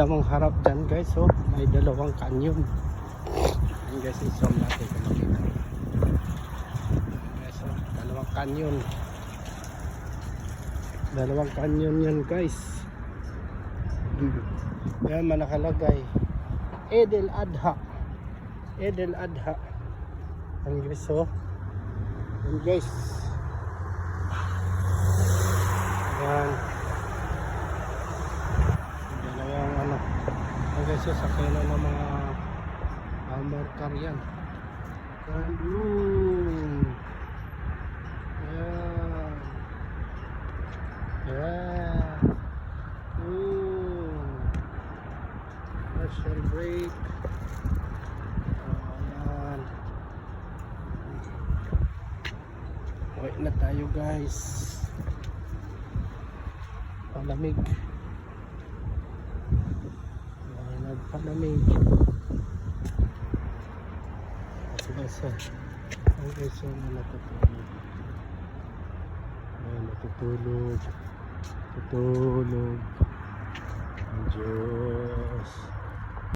lamang harap dyan guys. So may dalawang canyon. Ayan guys, i-zoom natin kung makita. Guys, so, dalawang canyon. Dalawang canyon yan guys. Yan manakalagay Eid al-Adha. Eid al-Adha. Ayan guys, so ayan guys. Ayan. Dalawang ano. Ayan guys, so sakay na ng mga armor car yan. Ayan. Ayan. Ayan. Partial brake. Ayan. Wait na tayo guys. Palamig. Nagpalamig. Okay, so natutulog. Ayan, natutulog. Tutulog. Ang Diyos.